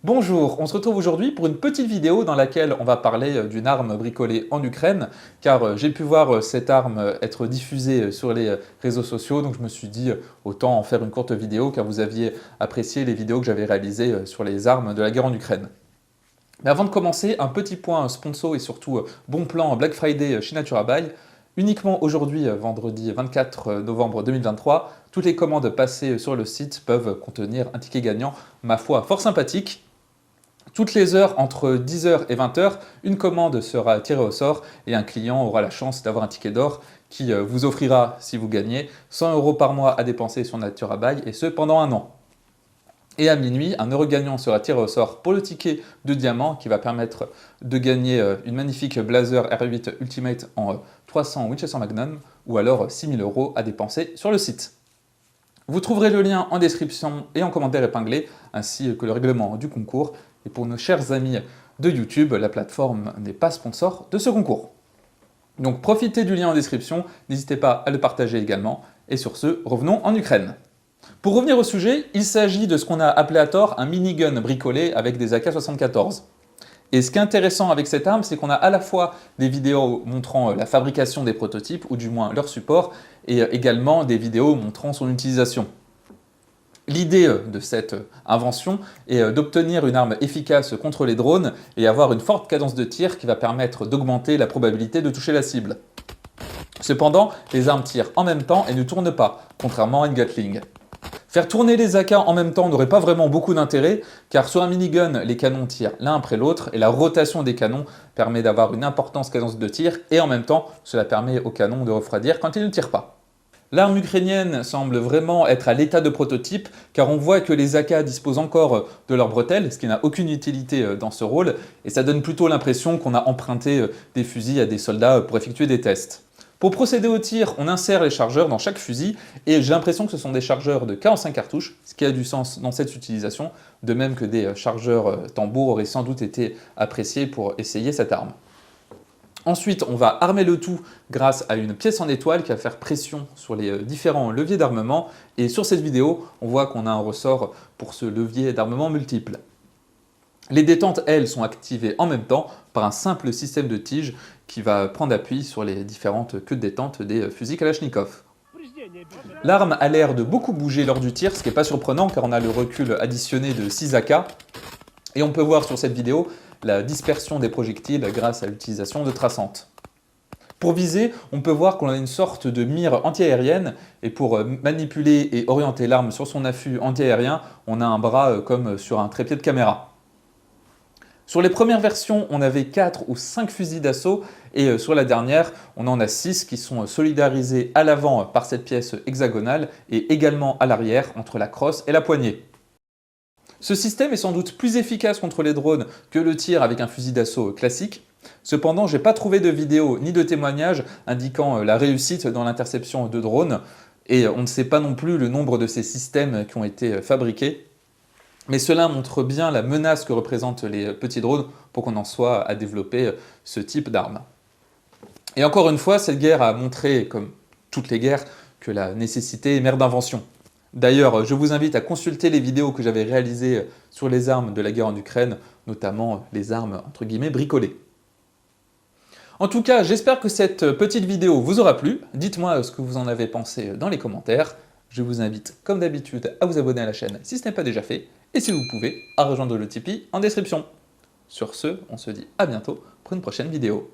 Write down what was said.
Bonjour, on se retrouve aujourd'hui pour une petite vidéo dans laquelle on va parler d'une arme bricolée en Ukraine, car j'ai pu voir cette arme être diffusée sur les réseaux sociaux, donc je me suis dit autant en faire une courte vidéo, car vous aviez apprécié les vidéos que j'avais réalisées sur les armes de la guerre en Ukraine. Mais avant de commencer, un petit point sponsor et surtout bon plan Black Friday chez NaturaBuy. Uniquement aujourd'hui, vendredi 24 novembre 2023, toutes les commandes passées sur le site peuvent contenir un ticket gagnant, ma foi, fort sympathique. Toutes les heures, entre 10h et 20h, une commande sera tirée au sort et un client aura la chance d'avoir un ticket d'or qui vous offrira, si vous gagnez, 100 € par mois à dépenser sur NaturaBuy et ce pendant un an. Et à minuit, un heureux gagnant sera tiré au sort pour le ticket de diamant qui va permettre de gagner une magnifique Blazer R8 Ultimate en 300 Winchester Magnum ou alors 6 000 € à dépenser sur le site. Vous trouverez le lien en description et en commentaire épinglé, ainsi que le règlement du concours. Et pour nos chers amis de YouTube, la plateforme n'est pas sponsor de ce concours. Donc profitez du lien en description, n'hésitez pas à le partager également. Et sur ce, revenons en Ukraine. Pour revenir au sujet, il s'agit de ce qu'on a appelé à tort un minigun bricolé avec des AK-74. Et ce qui est intéressant avec cette arme, c'est qu'on a à la fois des vidéos montrant la fabrication des prototypes, ou du moins leur support, et également des vidéos montrant son utilisation. L'idée de cette invention est d'obtenir une arme efficace contre les drones et avoir une forte cadence de tir qui va permettre d'augmenter la probabilité de toucher la cible. Cependant, les armes tirent en même temps et ne tournent pas, contrairement à une Gatling. Faire tourner les AK en même temps n'aurait pas vraiment beaucoup d'intérêt, car sur un minigun, les canons tirent l'un après l'autre et la rotation des canons permet d'avoir une importante cadence de tir et en même temps, cela permet aux canons de refroidir quand ils ne tirent pas. L'arme ukrainienne semble vraiment être à l'état de prototype, car on voit que les AK disposent encore de leurs bretelles, ce qui n'a aucune utilité dans ce rôle, et ça donne plutôt l'impression qu'on a emprunté des fusils à des soldats pour effectuer des tests. Pour procéder au tir, on insère les chargeurs dans chaque fusil, et j'ai l'impression que ce sont des chargeurs de 45 cartouches, ce qui a du sens dans cette utilisation, de même que des chargeurs tambour auraient sans doute été appréciés pour essayer cette arme. Ensuite, on va armer le tout grâce à une pièce en étoile qui va faire pression sur les différents leviers d'armement. Et sur cette vidéo, on voit qu'on a un ressort pour ce levier d'armement multiple. Les détentes, elles, sont activées en même temps par un simple système de tige qui va prendre appui sur les différentes queues de détente des fusils Kalachnikov. L'arme a l'air de beaucoup bouger lors du tir, ce qui n'est pas surprenant car on a le recul additionné de 6 AK. Et on peut voir sur cette vidéo la dispersion des projectiles grâce à l'utilisation de traçantes. Pour viser, on peut voir qu'on a une sorte de mire antiaérienne et pour manipuler et orienter l'arme sur son affût antiaérien, on a un bras comme sur un trépied de caméra. Sur les premières versions, on avait 4 ou 5 fusils d'assaut et sur la dernière, on en a 6 qui sont solidarisés à l'avant par cette pièce hexagonale et également à l'arrière entre la crosse et la poignée. Ce système est sans doute plus efficace contre les drones que le tir avec un fusil d'assaut classique. Cependant, je n'ai pas trouvé de vidéo ni de témoignage indiquant la réussite dans l'interception de drones et on ne sait pas non plus le nombre de ces systèmes qui ont été fabriqués. Mais cela montre bien la menace que représentent les petits drones pour qu'on en soit à développer ce type d'arme. Et encore une fois, cette guerre a montré, comme toutes les guerres, que la nécessité est mère d'invention. D'ailleurs, je vous invite à consulter les vidéos que j'avais réalisées sur les armes de la guerre en Ukraine, notamment les armes entre guillemets bricolées. En tout cas, j'espère que cette petite vidéo vous aura plu. Dites-moi ce que vous en avez pensé dans les commentaires. Je vous invite, comme d'habitude, à vous abonner à la chaîne si ce n'est pas déjà fait, et si vous pouvez, à rejoindre le Tipeee en description. Sur ce, on se dit à bientôt pour une prochaine vidéo.